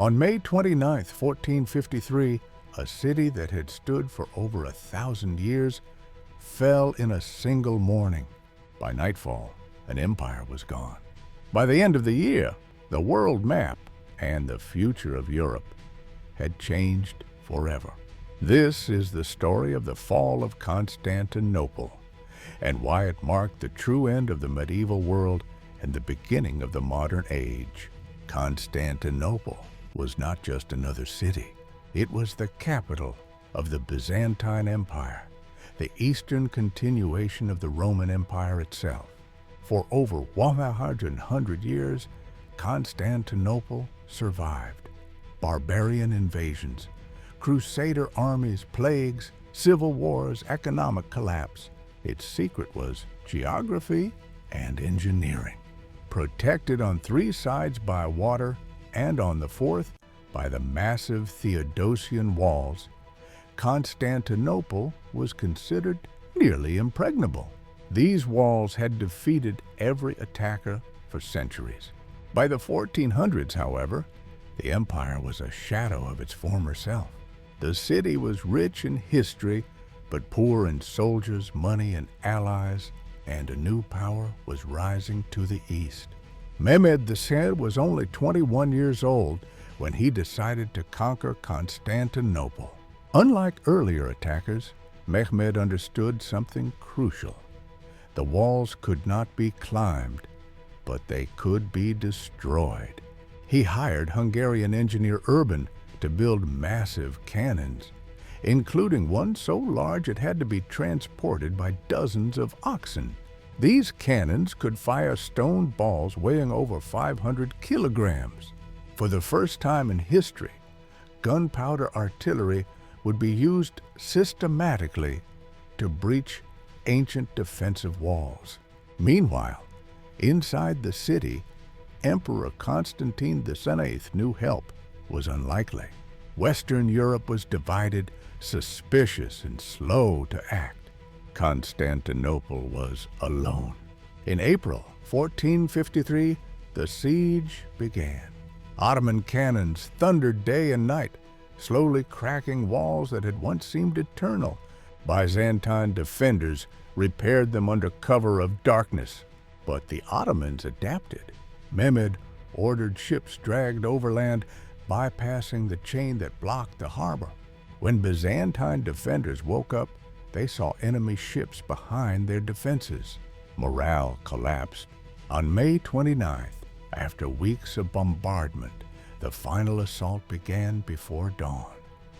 On May 29, 1453, a city that had stood for over 1,000 years fell in a single morning. By nightfall, an empire was gone. By the end of the year, the world map and the future of Europe had changed forever. This is the story of the fall of Constantinople and why it marked the true end of the medieval world and the beginning of the modern age. Constantinople was not just another city. It was the capital of the Byzantine Empire, the eastern continuation of the Roman Empire itself. For over 100 years, Constantinople survived. Barbarian invasions, crusader armies, plagues, civil wars, economic collapse. Its secret was geography and engineering. Protected on 3 sides by water and on the 4th by the massive Theodosian walls, Constantinople was considered nearly impregnable. These walls had defeated every attacker for centuries. By the 1400s, however, the empire was a shadow of its former self. The city was rich in history, but poor in soldiers, money, and allies, and a new power was rising to the east. Mehmed II was only 21 years old when he decided to conquer Constantinople. Unlike earlier attackers, Mehmed understood something crucial. The walls could not be climbed, but they could be destroyed. He hired Hungarian engineer Urban to build massive cannons, including one so large it had to be transported by dozens of oxen. These cannons could fire stone balls weighing over 500 kilograms. For the first time in history, gunpowder artillery would be used systematically to breach ancient defensive walls. Meanwhile, inside the city, Emperor Constantine VIII knew help was unlikely. Western Europe was divided, suspicious, and slow to act. Constantinople was alone. In April 1453, the siege began. Ottoman cannons thundered day and night, slowly cracking walls that had once seemed eternal. Byzantine defenders repaired them under cover of darkness. But the Ottomans adapted. Mehmed ordered ships dragged overland, bypassing the chain that blocked the harbor. When Byzantine defenders woke up, they saw enemy ships behind their defenses. Morale collapsed. On May 29th, after weeks of bombardment, the final assault began before dawn.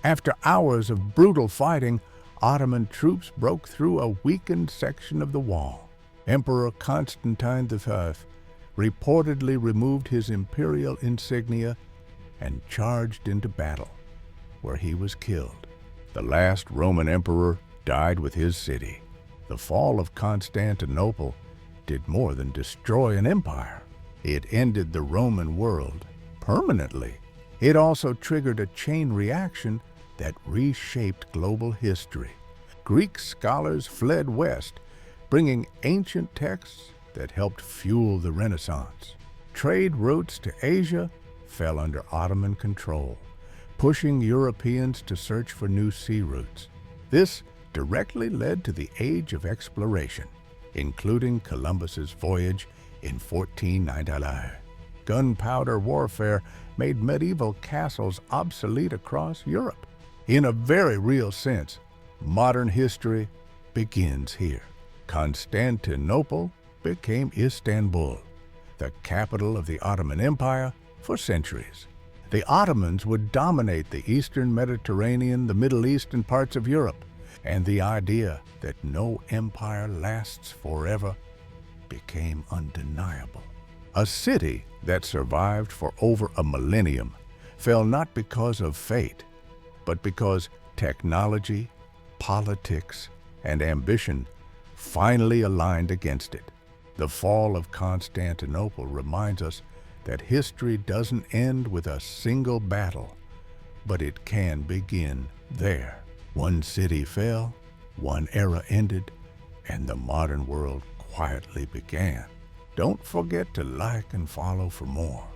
After hours of brutal fighting, Ottoman troops broke through a weakened section of the wall. Emperor Constantine V reportedly removed his imperial insignia and charged into battle, where he was killed. The last Roman emperor died with his city. The fall of Constantinople did more than destroy an empire. It ended the Roman world permanently. It also triggered a chain reaction that reshaped global history. Greek scholars fled west, bringing ancient texts that helped fuel the Renaissance. Trade routes to Asia fell under Ottoman control, pushing Europeans to search for new sea routes. This directly led to the Age of Exploration, including Columbus's voyage in 1499. Gunpowder warfare made medieval castles obsolete across Europe. In a very real sense, modern history begins here. Constantinople became Istanbul, the capital of the Ottoman Empire for centuries. The Ottomans would dominate the Eastern Mediterranean, the Middle East, and parts of Europe, and the idea that no empire lasts forever became undeniable. A city that survived for over a millennium fell not because of fate, but because technology, politics, and ambition finally aligned against it. The fall of Constantinople reminds us that history doesn't end with a single battle, but it can begin there. One city fell, one era ended, and the modern world quietly began. Don't forget to like and follow for more.